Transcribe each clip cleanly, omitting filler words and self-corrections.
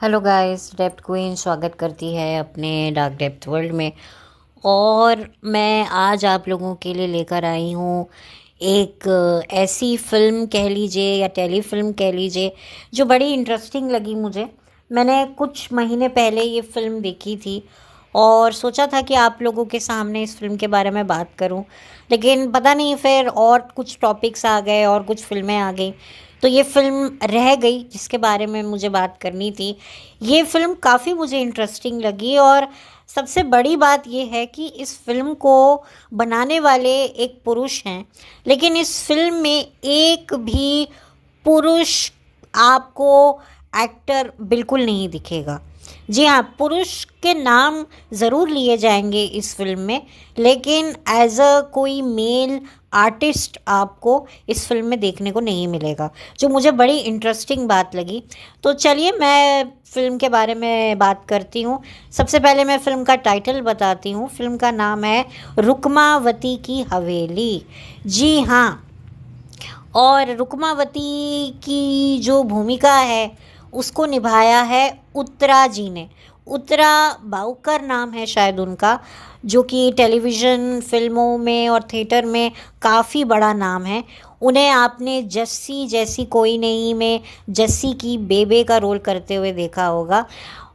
Hello guys, depth queen स्वागत करती है अपने डार्क डेप्थ वर्ल्ड में। और मैं आज आप लोगों के लिए लेकर आई हूँ एक ऐसी फिल्म कह लीजिए या टेलीफिल्म कह लीजिए जो बड़ी इंटरेस्टिंग लगी मुझे। मैंने कुछ महीने पहले ये फिल्म देखी थी और सोचा था कि आप लोगों के सामने इस फिल्म के बारे में बात करूं, लेकिन पता नहीं फिर और कुछ टॉपिक्स आ गए और कुछ फिल्में आ गई तो ये फिल्म रह गई जिसके बारे में मुझे बात करनी थी। ये फिल्म काफ़ी मुझे इंटरेस्टिंग लगी और सबसे बड़ी बात ये है कि इस फिल्म को बनाने वाले एक पुरुष हैं, लेकिन इस फिल्म में एक भी पुरुष आपको एक्टर बिल्कुल नहीं दिखेगा। जी हाँ, पुरुष के नाम ज़रूर लिए जाएंगे इस फिल्म में, लेकिन एज अ कोई मेल आर्टिस्ट आपको इस फिल्म में देखने को नहीं मिलेगा, जो मुझे बड़ी इंटरेस्टिंग बात लगी। तो चलिए मैं फिल्म के बारे में बात करती हूँ। सबसे पहले मैं फिल्म का टाइटल बताती हूँ। फिल्म का नाम है रुक्मावती की हवेली। जी हाँ, और रुक्मावती की जो भूमिका है उसको निभाया है उत्तरा जी ने। उत्तरा बाउकर नाम है शायद उनका, जो कि टेलीविज़न फिल्मों में और थिएटर में काफ़ी बड़ा नाम है। उन्हें आपने जस्सी जैसी कोई नहीं में जस्सी की बेबे का रोल करते हुए देखा होगा,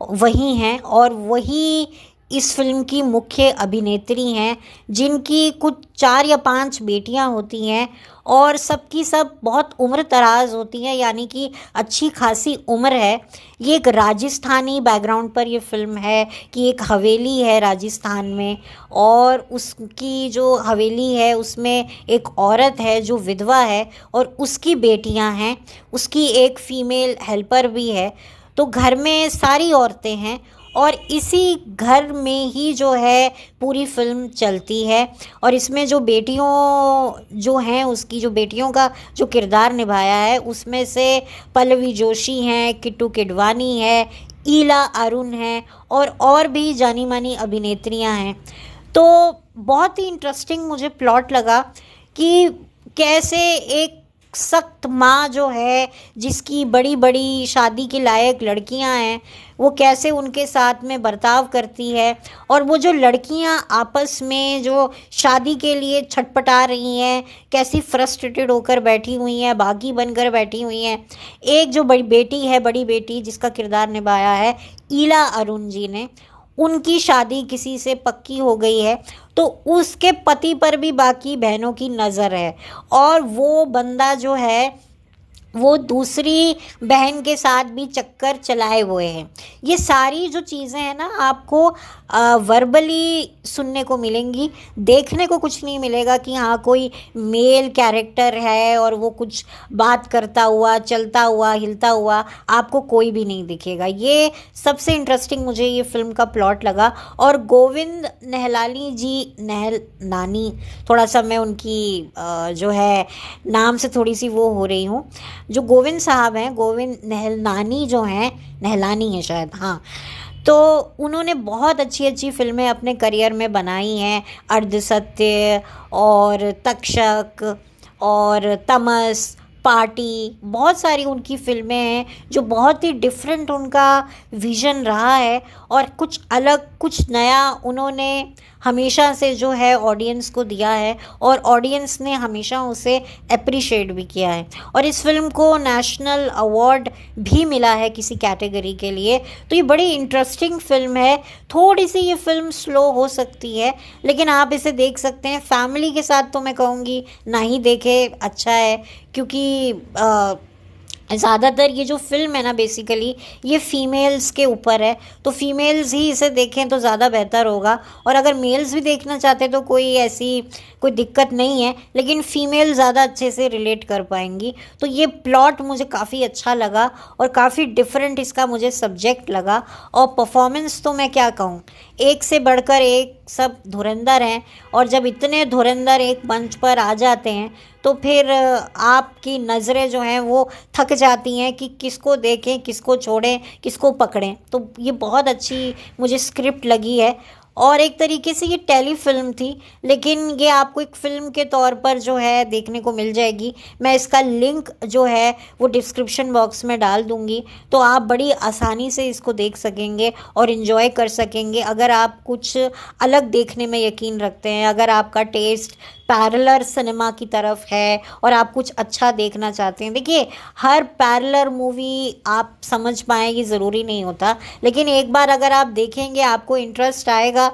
वही हैं। और वही इस फिल्म की मुख्य अभिनेत्री हैं, जिनकी कुछ 4 या 5 बेटियां होती हैं और सबकी सब बहुत उम्र दराज होती हैं, यानी कि अच्छी खासी उम्र है। ये एक राजस्थानी बैकग्राउंड पर ये फिल्म है कि एक हवेली है राजस्थान में, और उसकी जो हवेली है उसमें एक औरत है जो विधवा है और उसकी बेटियां हैं, उसकी एक फीमेल हेल्पर भी है। तो घर में सारी औरतें हैं और इसी घर में ही जो है पूरी फिल्म चलती है। और इसमें जो बेटियों जो हैं, उसकी जो बेटियों का जो किरदार निभाया है उसमें से पल्लवी जोशी हैं, किट्टू किडवानी है, ईला अरुण है और भी जानी मानी अभिनेत्रियां हैं। तो बहुत ही इंटरेस्टिंग मुझे प्लॉट लगा कि कैसे एक सख्त माँ जो है, जिसकी बड़ी बड़ी शादी के लायक लड़कियां हैं, वो कैसे उनके साथ में बर्ताव करती है। और वो जो लड़कियां आपस में जो शादी के लिए छटपटा रही हैं, कैसी फ्रस्ट्रेटेड होकर बैठी हुई हैं, बागी बनकर बैठी हुई हैं। एक जो बड़ी बेटी है, बड़ी बेटी जिसका किरदार निभाया है ईला अरुण जी ने, उनकी शादी किसी से पक्की हो गई है, तो उसके पति पर भी बाकी बहनों की नज़र है और वो बंदा जो है वो दूसरी बहन के साथ भी चक्कर चलाए हुए हैं। ये सारी जो चीज़ें हैं ना, आपको वर्बली सुनने को मिलेंगी, देखने को कुछ नहीं मिलेगा कि हाँ कोई मेल कैरेक्टर है और वो कुछ बात करता हुआ, चलता हुआ, हिलता हुआ आपको कोई भी नहीं दिखेगा। ये सबसे इंटरेस्टिंग मुझे ये फिल्म का प्लॉट लगा। और गोविंद नहलानी जी, नानी, थोड़ा सा मैं उनकी जो है नाम से थोड़ी सी वो हो रही हूँ। जो गोविंद साहब हैं, गोविंद नहलानी जो हैं, नहलानी है शायद, हाँ, तो उन्होंने बहुत अच्छी अच्छी फिल्में अपने करियर में बनाई हैं। अर्धसत्य और तक्षक और तमस, पार्टी, बहुत सारी उनकी फिल्में हैं जो बहुत ही डिफरेंट उनका विज़न रहा है और कुछ अलग, कुछ नया उन्होंने हमेशा से जो है ऑडियंस को दिया है और ऑडियंस ने हमेशा उसे अप्रिशिएट भी किया है। और इस फिल्म को नेशनल अवार्ड भी मिला है किसी कैटेगरी के लिए। तो ये बड़ी इंटरेस्टिंग फिल्म है। थोड़ी सी ये फिल्म स्लो हो सकती है, लेकिन आप इसे देख सकते हैं। फैमिली के साथ तो मैं कहूँगी ना ही देखे, अच्छा है, क्योंकि ज़्यादातर ये जो फिल्म है ना, बेसिकली ये फीमेल्स के ऊपर है, तो फीमेल्स ही इसे देखें तो ज़्यादा बेहतर होगा। और अगर मेल्स भी देखना चाहते तो कोई ऐसी कोई दिक्कत नहीं है, लेकिन फीमेल ज़्यादा अच्छे से रिलेट कर पाएंगी। तो ये प्लॉट मुझे काफ़ी अच्छा लगा और काफ़ी डिफरेंट इसका मुझे सब्जेक्ट लगा। और परफॉर्मेंस तो मैं क्या कहूँ, एक से बढ़कर एक सब धुरंधर हैं। और जब इतने धुरंधर एक मंच पर आ जाते हैं तो फिर आपकी नज़रें जो हैं वो थक जाती हैं कि किसको देखें, किसको छोड़ें, किसको पकड़ें। तो ये बहुत अच्छी मुझे स्क्रिप्ट लगी है और एक तरीके से ये टेली फिल्म थी, लेकिन ये आपको एक फ़िल्म के तौर पर जो है देखने को मिल जाएगी। मैं इसका लिंक जो है वो डिस्क्रिप्शन बॉक्स में डाल दूँगी, तो आप बड़ी आसानी से इसको देख सकेंगे और इन्जॉय कर सकेंगे। अगर आप कुछ अलग देखने में यकीन रखते हैं, अगर आपका टेस्ट पैरेलल सिनेमा की तरफ है और आप कुछ अच्छा देखना चाहते हैं, देखिए हर पैरेलल मूवी आप समझ पाएँ ये ज़रूरी नहीं होता, लेकिन एक बार अगर आप देखेंगे आपको इंटरेस्ट आएगा,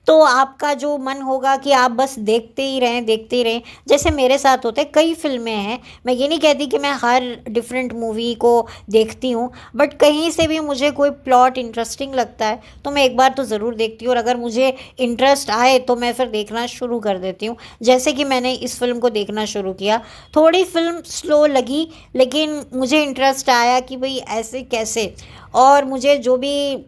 तो आपका जो मन होगा कि आप बस देखते ही रहें देखते ही रहें। जैसे मेरे साथ होता है, कई फ़िल्में हैं, मैं ये नहीं कहती कि मैं हर डिफरेंट मूवी को देखती हूँ, बट कहीं से भी मुझे कोई प्लॉट इंटरेस्टिंग लगता है तो मैं एक बार तो ज़रूर देखती हूँ, और अगर मुझे इंटरेस्ट आए तो मैं फिर देखना शुरू कर देती हूँ। जैसे कि मैंने इस फ़िल्म को देखना शुरू किया, थोड़ी फ़िल्म स्लो लगी, लेकिन मुझे इंटरेस्ट आया कि भाई ऐसे कैसे, और मुझे जो भी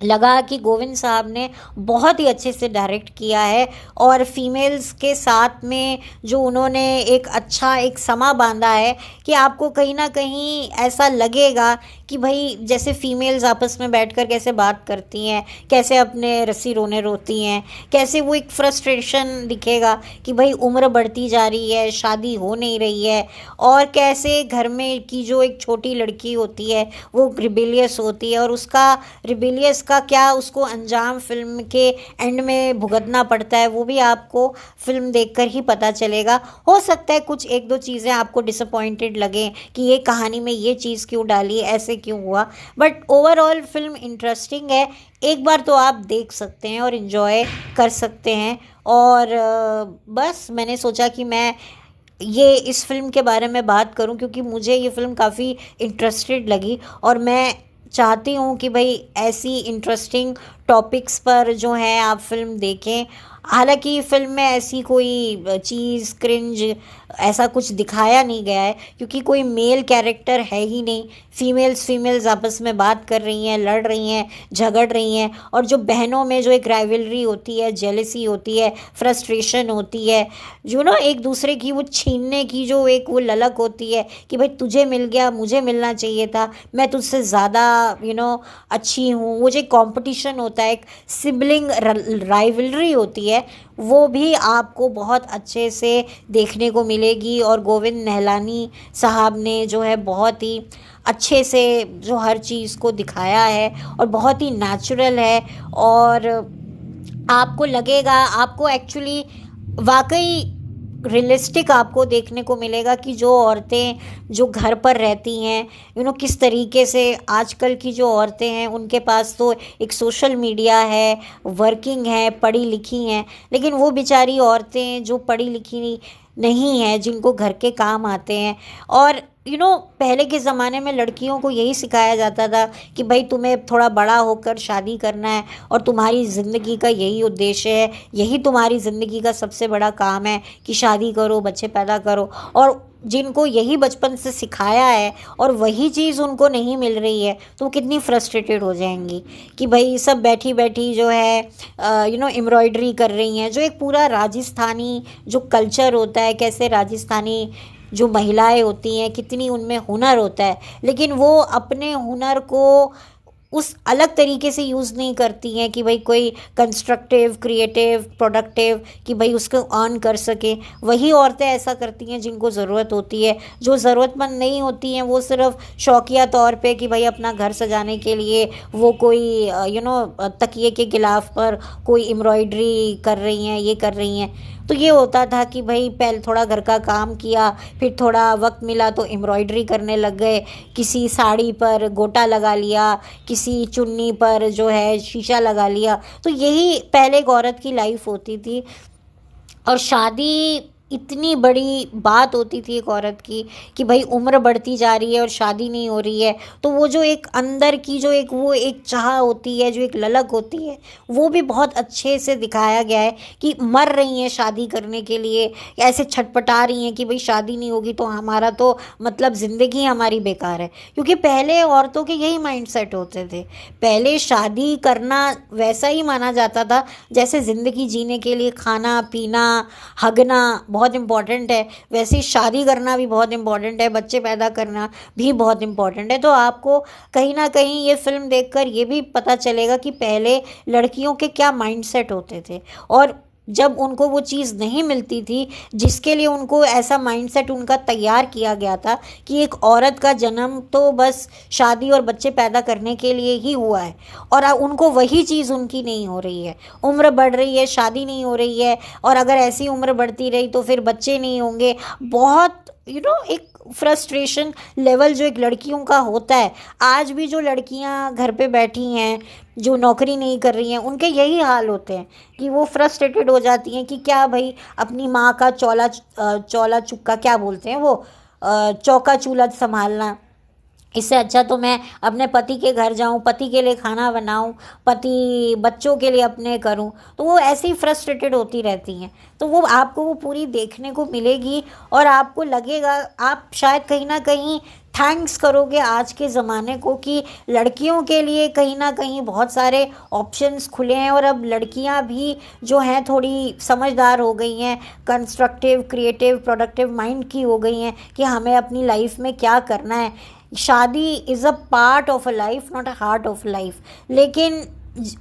लगा कि गोविंद साहब ने बहुत ही अच्छे से डायरेक्ट किया है, और फीमेल्स के साथ में जो उन्होंने एक अच्छा एक समा बांधा है कि आपको कहीं ना कहीं ऐसा लगेगा कि भाई जैसे फीमेल्स आपस में बैठकर कैसे बात करती हैं, कैसे अपने रस्सी रोने रोती हैं, कैसे वो एक फ्रस्ट्रेशन दिखेगा कि भाई उम्र बढ़ती जा रही है, शादी हो नहीं रही है, और कैसे घर में की जो एक छोटी लड़की होती है वो रिबेलियस होती है, और उसका रिबेलियस का क्या उसको अंजाम फिल्म के एंड में भुगतना पड़ता है, वो भी आपको फिल्म देखकर ही पता चलेगा। हो सकता है कुछ एक दो चीज़ें आपको डिसअपॉइंटेड लगें कि ये कहानी में ये चीज़ क्यों डाली, ऐसे क्यों हुआ, बट ओवरऑल फिल्म इंटरेस्टिंग है। एक बार तो आप देख सकते हैं और इन्जॉय कर सकते हैं। और बस मैंने सोचा कि मैं ये इस फिल्म के बारे में बात करूं, क्योंकि मुझे ये फिल्म काफ़ी इंटरेस्टेड लगी, और मैं चाहती हूँ कि भाई ऐसी इंटरेस्टिंग टॉपिक्स पर जो है आप फिल्म देखें। हालांकि फिल्म में ऐसी कोई चीज़ क्रिंज ऐसा कुछ दिखाया नहीं गया है, क्योंकि कोई मेल कैरेक्टर है ही नहीं। फीमेल्स आपस में बात कर रही हैं, लड़ रही हैं, झगड़ रही हैं, और जो बहनों में जो एक राइवलरी होती है, जेलसी होती है, फ्रस्ट्रेशन होती है, जो ना एक दूसरे की वो छीनने की जो एक वो ललक होती है कि भाई तुझे मिल गया, मुझे मिलना चाहिए था, मैं तुझसे ज़्यादा अच्छी हूँ, वो जो एक कॉम्पिटिशन होता है, एक सिबलिंग राइवलरी होती है, वो भी आपको बहुत अच्छे से देखने को मिलेगी। और गोविंद निहलानी साहब ने जो है बहुत ही अच्छे से जो हर चीज़ को दिखाया है, और बहुत ही नेचुरल है, और आपको लगेगा, आपको एक्चुअली वाकई रियलिस्टिक आपको देखने को मिलेगा कि जो औरतें जो घर पर रहती हैं, किस तरीके से आजकल की जो औरतें हैं उनके पास तो एक सोशल मीडिया है, वर्किंग है, पढ़ी लिखी हैं, लेकिन वो बेचारी औरतें जो पढ़ी लिखी नहीं हैं, जिनको घर के काम आते हैं, और पहले के ज़माने में लड़कियों को यही सिखाया जाता था कि भाई तुम्हें थोड़ा बड़ा होकर शादी करना है, और तुम्हारी ज़िंदगी का यही उद्देश्य है, यही तुम्हारी ज़िंदगी का सबसे बड़ा काम है कि शादी करो, बच्चे पैदा करो। और जिनको यही बचपन से सिखाया है और वही चीज़ उनको नहीं मिल रही है, तो वो कितनी फ्रस्ट्रेटेड हो जाएंगी कि भाई सब बैठी बैठी जो है एम्ब्रॉयडरी कर रही हैं, जो एक पूरा राजस्थानी जो कल्चर होता है, कैसे राजस्थानी जो महिलाएं होती हैं कितनी उनमें हुनर होता है, लेकिन वो अपने हुनर को उस अलग तरीके से यूज़ नहीं करती हैं कि भाई कोई कंस्ट्रक्टिव, क्रिएटिव, प्रोडक्टिव, कि भाई उसको अर्न कर सके। वही औरतें ऐसा करती हैं जिनको ज़रूरत होती है। जो ज़रूरतमंद नहीं होती हैं वो सिर्फ शौकिया तौर पे कि भाई अपना घर सजाने के लिए वो कोई तकिए के गिलाफ पर कोई एम्ब्रॉयडरी कर रही हैं, ये कर रही हैं। तो ये होता था कि भाई पहले थोड़ा घर का काम किया, फिर थोड़ा वक्त मिला तो एम्ब्रॉयडरी करने लग गए, किसी साड़ी पर गोटा लगा लिया, किसी चुन्नी पर जो है शीशा लगा लिया। तो यही पहले एक औरत की लाइफ होती थी, और शादी इतनी बड़ी बात होती थी एक औरत की कि भाई उम्र बढ़ती जा रही है और शादी नहीं हो रही है, तो वो जो एक अंदर की जो एक वो एक चाह होती है, जो एक ललक होती है, वो भी बहुत अच्छे से दिखाया गया है कि मर रही हैं शादी करने के लिए, ऐसे छटपटा रही हैं कि भाई शादी नहीं होगी तो हमारा तो मतलब ज़िंदगी हमारी बेकार है। क्योंकि पहले औरतों के यही माइंडसेट होते थे, पहले शादी करना वैसा ही माना जाता था जैसे ज़िंदगी जीने के लिए खाना पीना हगना बहुत इम्पॉर्टेंट है, वैसे ही शादी करना भी बहुत इम्पॉर्टेंट है, बच्चे पैदा करना भी बहुत इम्पॉर्टेंट है। तो आपको कहीं ना कहीं ये फिल्म देखकर ये भी पता चलेगा कि पहले लड़कियों के क्या माइंडसेट होते थे, और जब उनको वो चीज़ नहीं मिलती थी जिसके लिए उनको ऐसा माइंडसेट उनका तैयार किया गया था कि एक औरत का जन्म तो बस शादी और बच्चे पैदा करने के लिए ही हुआ है, और उनको वही चीज़ उनकी नहीं हो रही है। उम्र बढ़ रही है, शादी नहीं हो रही है, और अगर ऐसी उम्र बढ़ती रही तो फिर बच्चे नहीं होंगे। बहुत एक फ्रस्ट्रेशन लेवल जो एक लड़कियों का होता है। आज भी जो लड़कियां घर पे बैठी हैं, जो नौकरी नहीं कर रही हैं, उनके यही हाल होते हैं कि वो फ्रस्ट्रेटेड हो जाती हैं कि क्या भाई अपनी माँ का चौला चुक्का क्या बोलते हैं वो, चौका चूल्हा संभालना, इससे अच्छा तो मैं अपने पति के घर जाऊं, पति के लिए खाना बनाऊं, पति बच्चों के लिए अपने करूं। तो वो ऐसे ही फ्रस्ट्रेटेड होती रहती हैं। तो वो आपको वो पूरी देखने को मिलेगी, और आपको लगेगा, आप शायद कहीं ना कहीं थैंक्स करोगे आज के ज़माने को कि लड़कियों के लिए कहीं ना कहीं बहुत सारे ऑप्शंस खुले हैं, और अब लड़कियां भी जो हैं थोड़ी समझदार हो गई हैं, कंस्ट्रक्टिव, क्रिएटिव, प्रोडक्टिव माइंड की हो गई हैं कि हमें अपनी लाइफ में क्या करना है। शादी is a part of a life, not a heart of life. लेकिन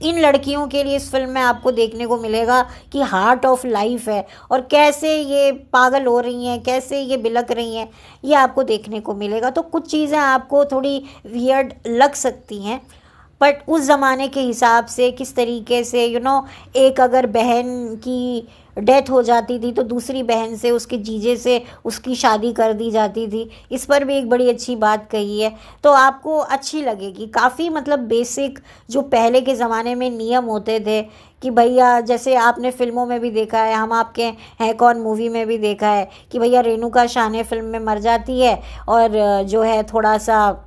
इन लड़कियों के लिए इस फिल्म में आपको देखने को मिलेगा कि हार्ट ऑफ लाइफ है, और कैसे ये पागल हो रही हैं, कैसे ये बिलक रही हैं, ये आपको देखने को मिलेगा। तो कुछ चीज़ें आपको थोड़ी वियर्ड लग सकती हैं, बट उस ज़माने के हिसाब से किस तरीके से एक अगर बहन की डेथ हो जाती थी तो दूसरी बहन से, उसके जीजे से उसकी शादी कर दी जाती थी, इस पर भी एक बड़ी अच्छी बात कही है। तो आपको अच्छी लगेगी काफ़ी, मतलब बेसिक जो पहले के ज़माने में नियम होते थे कि भैया, जैसे आपने फिल्मों में भी देखा है, हम आपके हैं कौन मूवी में भी देखा है कि भैया रेणुका शाहने फिल्म में मर जाती है, और जो है थोड़ा सा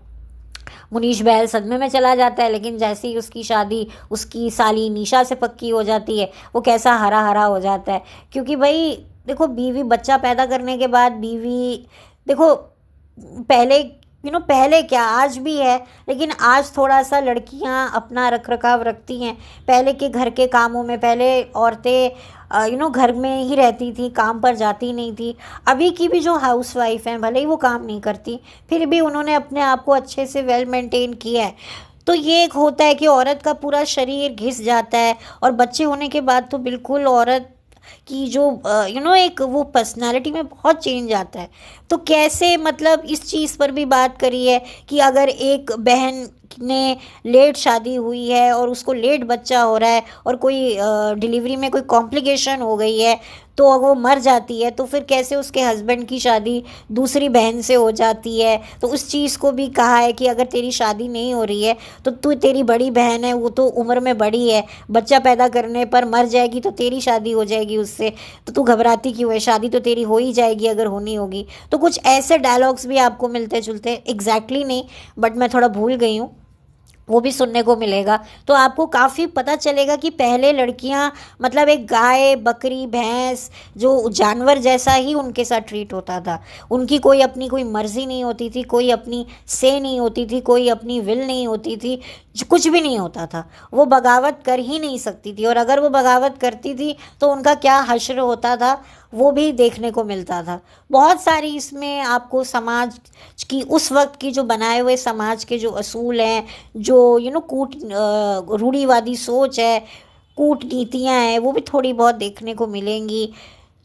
मुनीश बहल सदमे में चला जाता है, लेकिन जैसे ही उसकी शादी उसकी साली निशा से पक्की हो जाती है, वो कैसा हरा हरा हो जाता है। क्योंकि भाई देखो, बीवी बच्चा पैदा करने के बाद बीवी, देखो पहले पहले क्या आज भी है, लेकिन आज थोड़ा सा लड़कियां अपना रख रखाव रखती हैं। पहले के घर के कामों में पहले औरतें घर में ही रहती थी, काम पर जाती नहीं थी। अभी की भी जो हाउस वाइफ हैं, भले ही वो काम नहीं करती, फिर भी उन्होंने अपने आप को अच्छे से वेल मेंटेन किया है। तो ये एक होता है कि औरत का पूरा शरीर घिस जाता है, और बच्चे होने के बाद तो बिल्कुल औरत कि जो एक वो पर्सनालिटी में बहुत चेंज आता है। तो कैसे, मतलब इस चीज़ पर भी बात करी है कि अगर एक बहन ने लेट शादी हुई है और उसको लेट बच्चा हो रहा है, और कोई डिलीवरी में कोई कॉम्प्लिकेशन हो गई है तो वो मर जाती है, तो फिर कैसे उसके हस्बैंड की शादी दूसरी बहन से हो जाती है। तो उस चीज़ को भी कहा है कि अगर तेरी शादी नहीं हो रही है तो तू, तेरी बड़ी बहन है, वो तो उम्र में बड़ी है, बच्चा पैदा करने पर मर जाएगी तो तेरी शादी हो जाएगी उससे, तो तू घबराती क्यों है, शादी तो तेरी हो ही जाएगी अगर होनी होगी। तो कुछ ऐसे डायलॉग्स भी आपको मिलते जुलते, एग्जैक्टली नहीं बट मैं थोड़ा भूल गई हूँ, वो भी सुनने को मिलेगा। तो आपको काफ़ी पता चलेगा कि पहले लड़कियां, मतलब एक गाय, बकरी, भैंस जो जानवर जैसा ही उनके साथ ट्रीट होता था। उनकी कोई अपनी कोई मर्जी नहीं होती थी, कोई अपनी से नहीं होती थी, कोई अपनी विल नहीं होती थी, कुछ भी नहीं होता था। वो बगावत कर ही नहीं सकती थी, और अगर वो बगावत करती थी तो उनका क्या हश्र होता था वो भी देखने को मिलता था। बहुत सारी इसमें आपको समाज की, उस वक्त की जो बनाए हुए समाज के जो असूल हैं, जो रूढ़िवादी सोच है, कूटनीतियाँ हैं, वो भी थोड़ी बहुत देखने को मिलेंगी।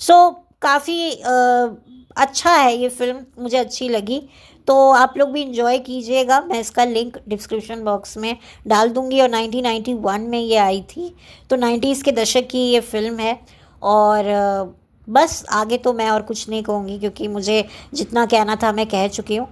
सो काफ़ी अच्छा है ये फिल्म, मुझे अच्छी लगी। तो आप लोग भी इंजॉय कीजिएगा, मैं इसका लिंक डिस्क्रिप्शन बॉक्स में डाल दूँगी। और 1991 में ये आई थी, तो 90s के दशक की ये फिल्म है। और बस आगे तो मैं और कुछ नहीं कहूँगी, क्योंकि मुझे जितना कहना था मैं कह चुकी हूँ।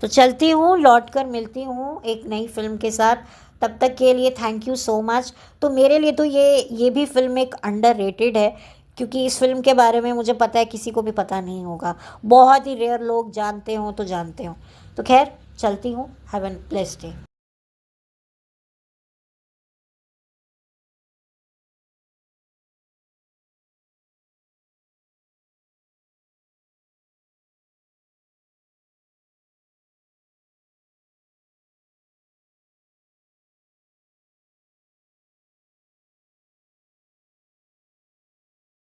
तो चलती हूँ, लौट कर मिलती हूँ एक नई फिल्म के साथ। तब तक के लिए थैंक यू सो मच। तो मेरे लिए तो ये भी फिल्म एक अंडररेटेड है, क्योंकि इस फिल्म के बारे में मुझे पता है किसी को भी पता नहीं होगा, बहुत ही रेयर लोग जानते हो तो जानते हो। तो खैर चलती हूँ, हैव एन ब्लेस्ड डे।